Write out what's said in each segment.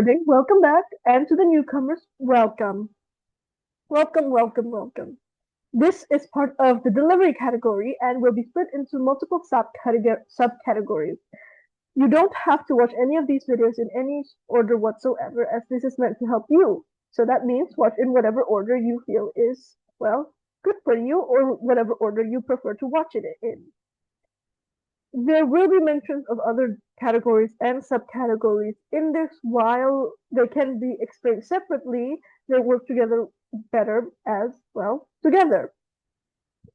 listening, welcome back. And to the newcomers, welcome. Welcome. This is part of the delivery category and will be split into multiple subcategories. You don't have to watch any of these videos in any order whatsoever, as this is meant to help you. So that means watch in whatever order you feel is, well, good for you, or whatever order you prefer to watch it in. There will be mentions of other categories and subcategories in this. While they can be explained separately, they work together better as well together,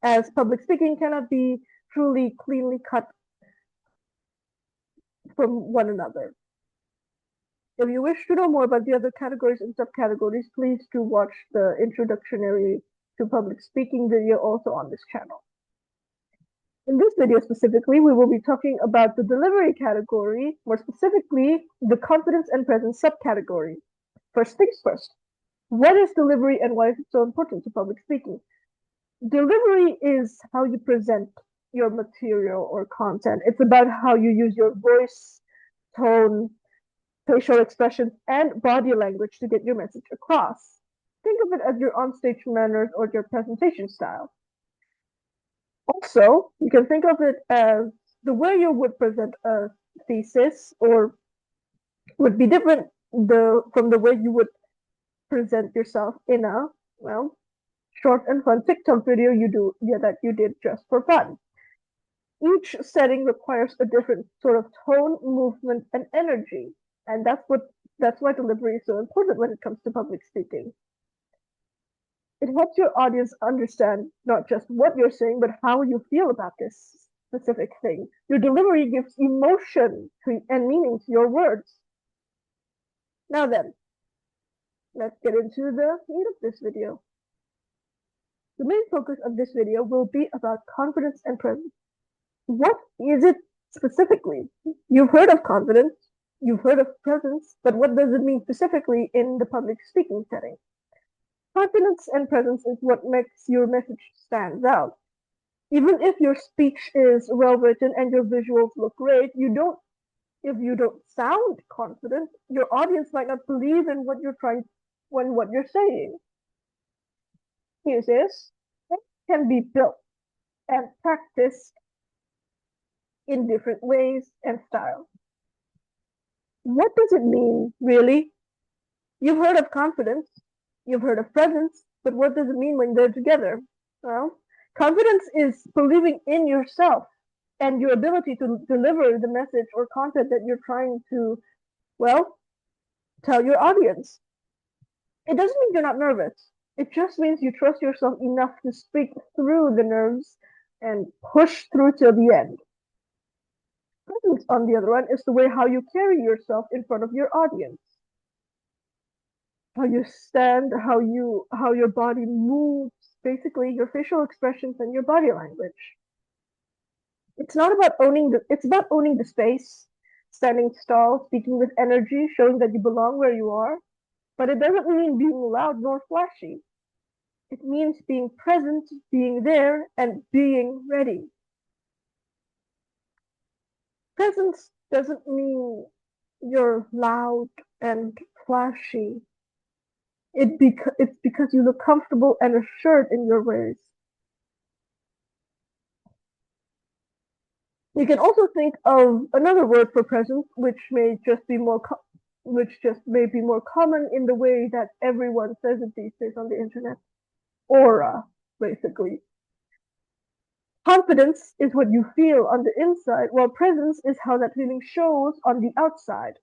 as public speaking cannot be truly cleanly cut from one another. If you wish to know more about the other categories and subcategories, please do watch the introductory to public speaking video also on this channel. In this video specifically, we will be talking about the delivery category, more specifically, the confidence and presence subcategory. First things first, what is delivery and why is it so important to public speaking? Delivery is how you present your material or content. It's about how you use your voice, tone, facial expressions, and body language to get your message across. Think of it as your onstage manners or your presentation style. Also, you can think of it as the way you would present a thesis or would be different from the way you would present yourself in a, well, short and fun TikTok video that you did just for fun. Each setting requires a different sort of tone, movement, and energy, and that's why delivery is so important when it comes to public speaking. It helps your audience understand not just what you're saying, but how you feel about this specific thing. Your delivery gives emotion and meaning to your words. Now then, let's get into the meat of this video. The main focus of this video will be about confidence and presence. What is it specifically? You've heard of confidence, you've heard of presence, but what does it mean specifically in the public speaking setting? Confidence and presence is what makes your message stand out. Even if your speech is well written and your visuals look great, if you don't sound confident, your audience might not believe in what you're saying. This can be built and practiced in different ways and styles. What does it mean, really? You've heard of confidence, you've heard of presence, but what does it mean when they're together? Well, confidence is believing in yourself and your ability to deliver the message or content that you're trying to, well, tell your audience. It doesn't mean you're not nervous. It just means you trust yourself enough to speak through the nerves and push through till the end. Presence, on the other hand, is the way how you carry yourself in front of your audience. How you stand, how your body moves, basically your facial expressions and your body language. It's about owning the space, standing tall, speaking with energy, showing that you belong where you are. But it doesn't mean being loud nor flashy. It means being present, being there, and being ready. Presence doesn't mean you're loud and flashy. It's because you look comfortable and assured in your ways. You can also think of another word for presence, which may be more common in the way that everyone says it these days on the internet. Aura, basically. Confidence is what you feel on the inside, while presence is how that feeling shows on the outside.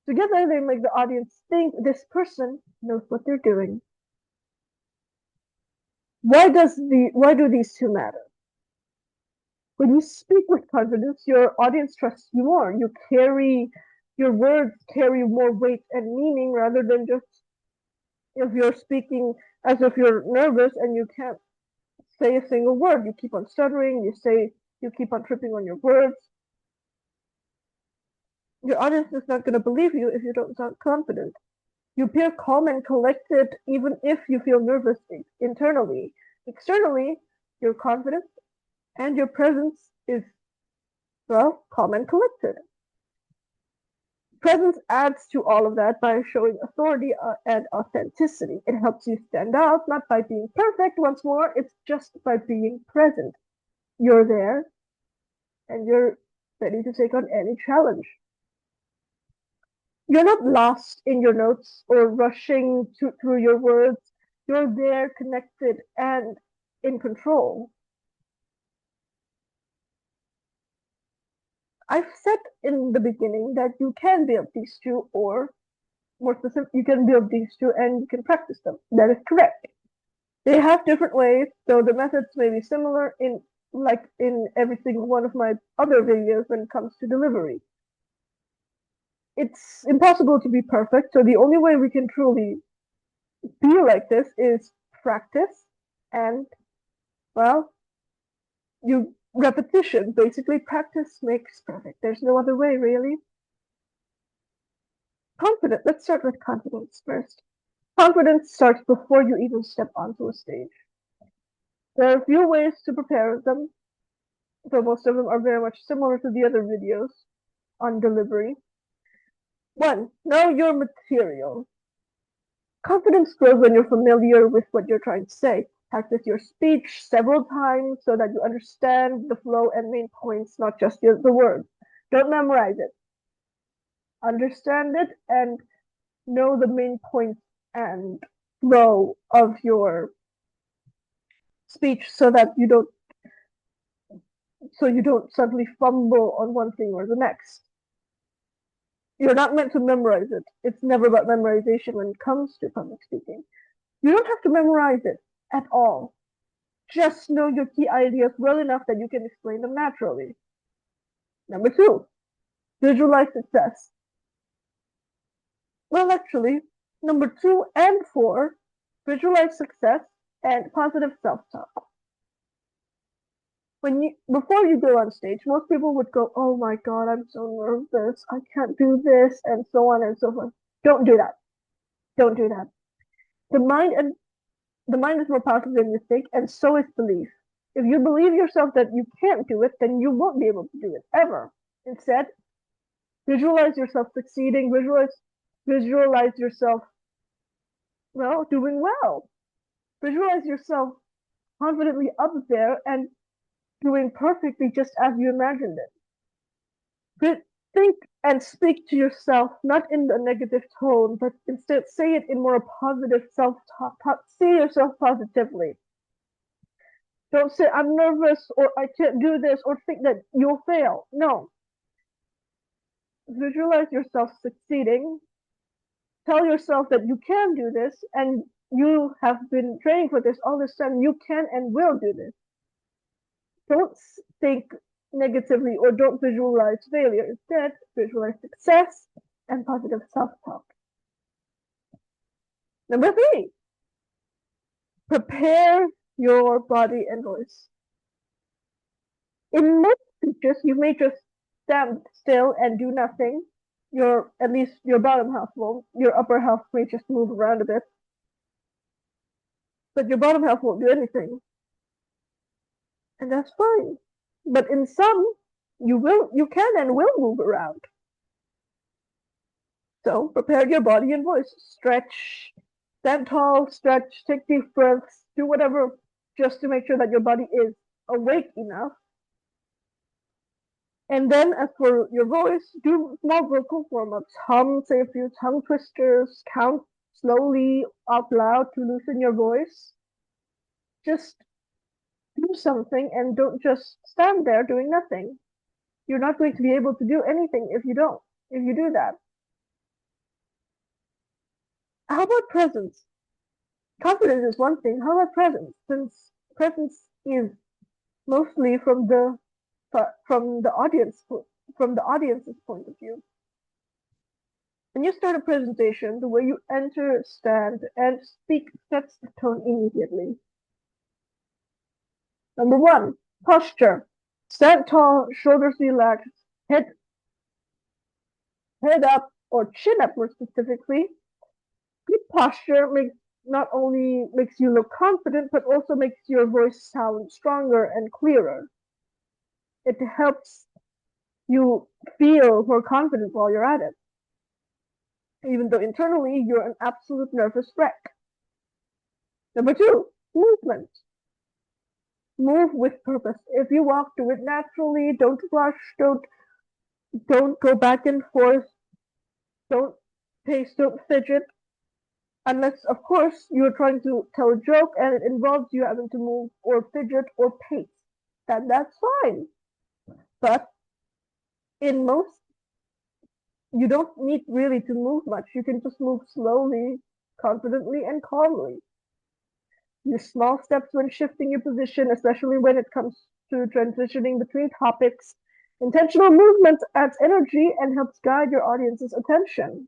Together, they make the audience think this person knows what they're doing. Why do these two matter? When you speak with confidence, your audience trusts you more. Your words carry more weight and meaning rather than just if you're speaking as if you're nervous and you can't say a single word. You keep on stuttering, you keep on tripping on your words. Your audience is not going to believe you if you don't sound confident. You appear calm and collected even if you feel nervous internally. Externally, you're confident and your presence is, well, calm and collected. Presence adds to all of that by showing authority and authenticity. It helps you stand out, not by being perfect once more, it's just by being present. You're there, and you're ready to take on any challenge. You're not lost in your notes or rushing through your words. You're there, connected, and in control. I've said in the beginning that you can build these two, or more specific, you can build these two and you can practice them. That is correct. They have different ways, so the methods may be similar in every single one of my other videos when it comes to delivery. It's impossible to be perfect, so the only way we can truly be like this is practice and, well, repetition. Basically, practice makes perfect. There's no other way, really. Confidence. Let's start with confidence first. Confidence starts before you even step onto a stage. There are a few ways to prepare them, though most of them are very much similar to the other videos on delivery. 1. Know your material. Confidence grows when you're familiar with what you're trying to say. Practice your speech several times so that you understand the flow and main points, not just the words. Don't memorize it. Understand it and know the main points and flow of your speech so that you don't suddenly fumble on one thing or the next. You're not meant to memorize it. It's never about memorization when it comes to public speaking. You don't have to memorize it at all. Just know your key ideas well enough that you can explain them naturally. Number 2, visualize success. Well, actually, number 2 and 4, visualize success and positive self-talk. Before you go on stage, most people would go, "Oh my God, I'm so nervous. I can't do this," and so on and so forth. Don't do that. Don't do that. The mind is more powerful than you think, and so is belief. If you believe yourself that you can't do it, then you won't be able to do it ever. Instead, visualize yourself succeeding. Visualize yourself, well, doing well. Visualize yourself confidently up there and doing perfectly just as you imagined it. Think and speak to yourself, not in a negative tone, but instead say it in more positive self-talk. See yourself positively. Don't say, "I'm nervous," or "I can't do this," or think that you'll fail. No. Visualize yourself succeeding. Tell yourself that you can do this, and you have been training for this all this time. You can and will do this. Don't think negatively or don't visualize failure. Instead, visualize success and positive self-talk. Number 3, prepare your body and voice. In most speeches, you may just stand still and do nothing. At least your bottom half won't. Your upper half may just move around a bit. But your bottom half won't do anything. And that's fine. But in some, you can and will move around. So prepare your body and voice. Stretch, stand tall, stretch, take deep breaths, do whatever just to make sure that your body is awake enough. And then as for your voice, do small vocal warm-ups. Hum, say a few tongue twisters, count slowly out loud to loosen your voice. Just do something and don't just stand there doing nothing. You're not going to be able to do anything if you do that. How about presence? Confidence is one thing. How about presence? Since presence is mostly from the audience's point of view. When you start a presentation, the way you enter, stand, and speak sets the tone immediately. Number 1, posture. Stand tall, shoulders relaxed, head up or chin up more specifically. Good posture not only makes you look confident, but also makes your voice sound stronger and clearer. It helps you feel more confident while you're at it. even though internally you're an absolute nervous wreck. Number two, movement. Move with purpose. If you walk, do it naturally. Don't rush. Don't go back and forth. Don't pace. Don't fidget. Unless, of course, you're trying to tell a joke and it involves you having to move or fidget or pace. That's fine. But in most, you don't need really to move much. You can just move slowly, confidently, and calmly. Use small steps when shifting your position, especially when it comes to transitioning between topics. Intentional movement adds energy and helps guide your audience's attention.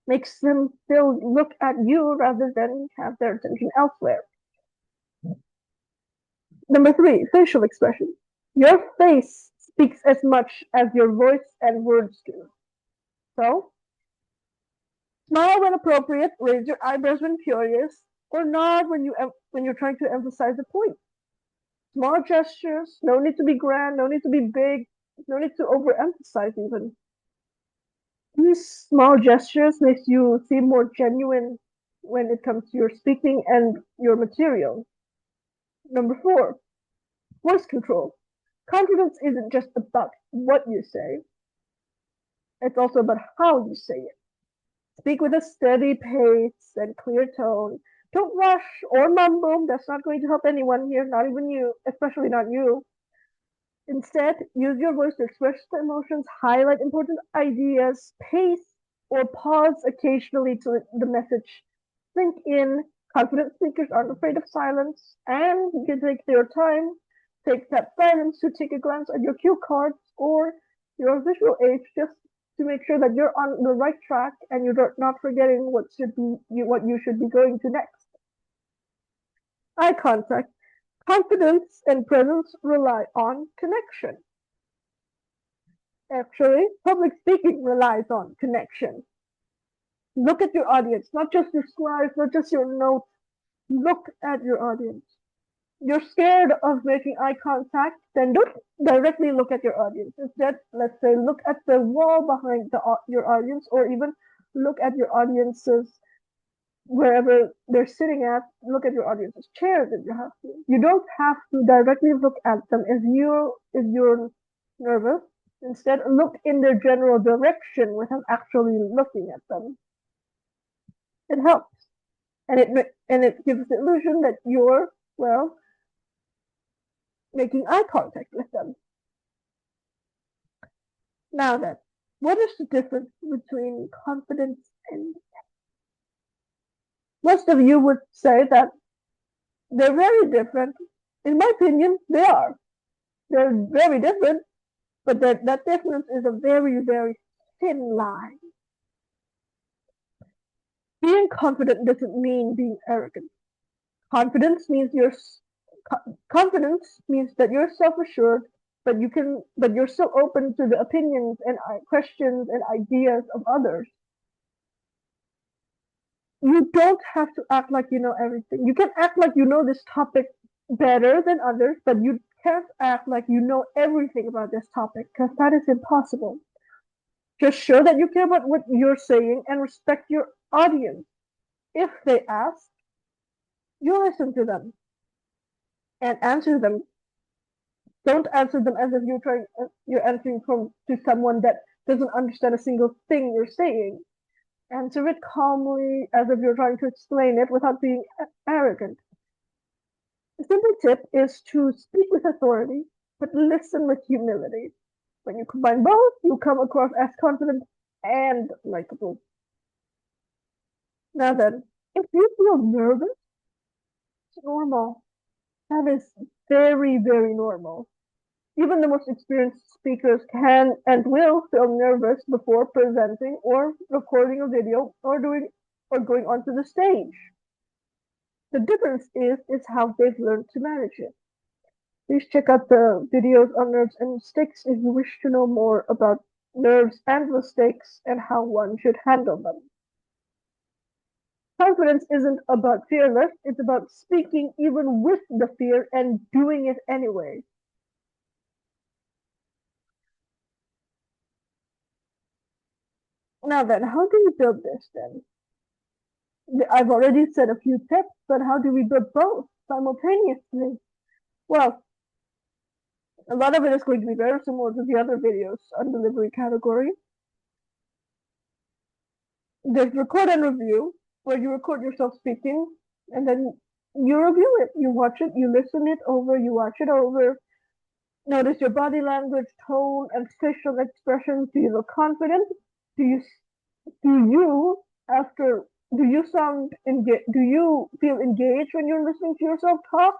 Makes them still look at you rather than have their attention elsewhere. Number three, facial expression. Your face speaks as much as your voice and words do. So, smile when appropriate, raise your eyebrows when curious, or nod when you're trying to emphasize a point. Small gestures, no need to be grand, no need to be big, no need to overemphasize even. These small gestures makes you seem more genuine when it comes to your speaking and your material. Number four, voice control. Confidence isn't just about what you say, it's also about how you say it. Speak with a steady pace and clear tone. Don't rush or mumble. That's not going to help anyone here, not even you, especially not you. Instead, use your voice to express the emotions, highlight important ideas, pace or pause occasionally to let the message sink in. Confident speakers aren't afraid of silence, and you can take your time. Take that silence to take a glance at your cue cards or your visual aids just to make sure that you're on the right track and you're not forgetting what you should be going to next. Eye contact. Confidence and presence rely on connection. Actually, public speaking relies on connection. Look at your audience, not just your slides, not just your notes. Look at your audience. You're scared of making eye contact, then don't directly look at your audience. Instead, let's say, look at the wall behind your audience, or even look at your audience's wherever they're sitting at. Look at your audience's chairs if you have to. You don't have to directly look at them if you're nervous. Instead, look in their general direction without actually looking at them. It helps, and it gives the illusion that you're making eye contact with them. Now then, what is the difference between confidence and most of you would say that they're very different. In my opinion, they are. They're very different, but that difference is a very, very thin line. Being confident doesn't mean being arrogant. Confidence means confidence means that you're self-assured, but you're still open to the opinions and questions and ideas of others. You don't have to act like you know everything. You can act like you know this topic better than others, but you can't act like you know everything about this topic because that is impossible. Just show that you care about what you're saying and respect your audience. If they ask, you listen to them and answer them. Don't answer them as if you're answering to someone that doesn't understand a single thing you're saying. Answer it calmly as if you're trying to explain it without being arrogant. A simple tip is to speak with authority, but listen with humility. When you combine both, you come across as confident and likable. Now then, if you feel nervous, it's normal. That is very, very normal. Even the most experienced speakers can and will feel nervous before presenting or recording a video or going onto the stage. The difference is how they've learned to manage it. Please check out the videos on nerves and mistakes if you wish to know more about nerves and mistakes and how one should handle them. Confidence isn't about fearless, it's about speaking even with the fear and doing it anyway. Now then, how do we build this then? I've already said a few tips, but how do we build both simultaneously? Well, a lot of it is going to be very similar to the other videos on delivery category. There's record and review, where you record yourself speaking, and then you review it. You watch it, you listen it over, you watch it over. Notice your body language, tone, and facial expressions. Do you look confident? Do you do you feel engaged when you're listening to yourself talk?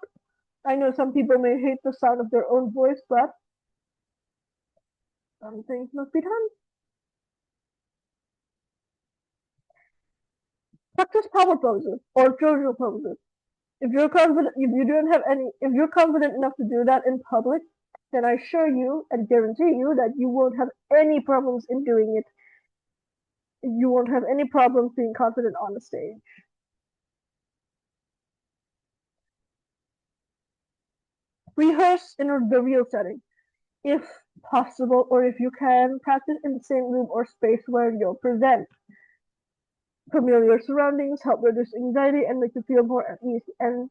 I know some people may hate the sound of their own voice, but some things must be done. Practice power poses or jojo poses. If you're confident enough to do that in public, then I assure you and guarantee you that you won't have any problems in doing it. You won't have any problems being confident on the stage. Rehearse in the real setting. If possible, or if you can, practice in the same room or space where you'll present. Familiar surroundings help reduce anxiety and make you feel more at ease. And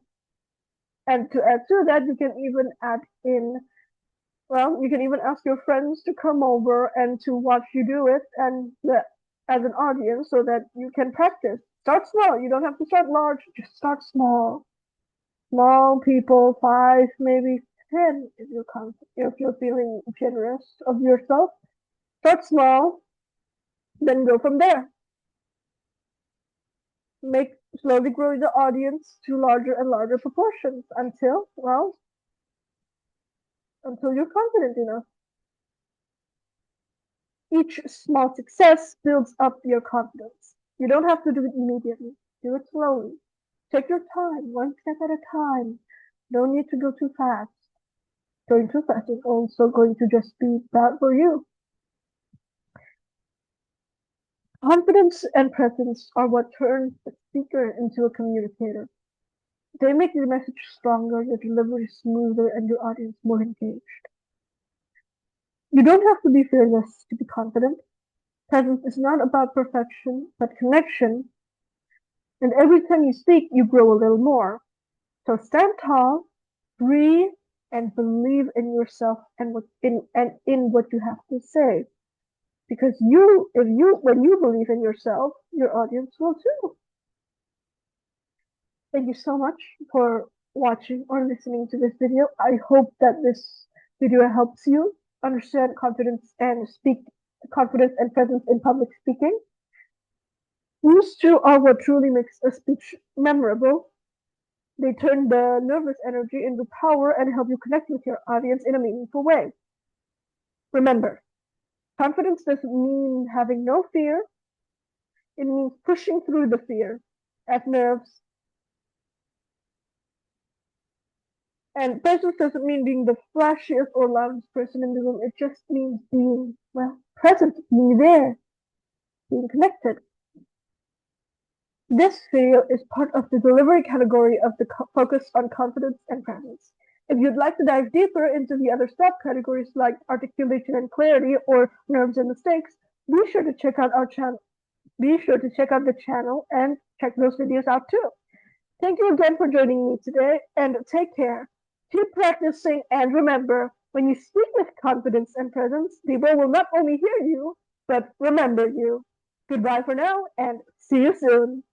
to add to that, you can even ask your friends to come over and to watch you do it and as an audience so that you can practice. Start small. You don't have to start large. Just start small. Small people, 5, maybe 10, if you're feeling generous of yourself. Start small, then go from there. Slowly grow the audience to larger and larger proportions until you're confident enough. Each small success builds up your confidence. You don't have to do it immediately. Do it slowly. Take your time, one step at a time. No need to go too fast. Going too fast is also going to just be bad for you. Confidence and presence are what turns the speaker into a communicator. They make your message stronger, your delivery smoother, and your audience more engaged. You don't have to be fearless to be confident. Presence is not about perfection, but connection. And every time you speak, you grow a little more. So stand tall, breathe, and believe in yourself and in what you have to say. Because when you believe in yourself, your audience will too. Thank you so much for watching or listening to this video. I hope that this video helps you understand confidence and presence in public speaking. These two are what truly makes a speech memorable. They turn the nervous energy into power and help you connect with your audience in a meaningful way. Remember, confidence doesn't mean having no fear. It means pushing through the fear and nerves. And presence doesn't mean being the flashiest or loudest person in the room. It just means being, present, being there, being connected. This video is part of the delivery category of the focus on confidence and presence. If you'd like to dive deeper into the other subcategories like articulation and clarity or nerves and mistakes, be sure to check out our channel. Be sure to check out the channel and check those videos out too. Thank you again for joining me today, and take care. Keep practicing, and remember, when you speak with confidence and presence, people will not only hear you, but remember you. Goodbye for now, and see you soon.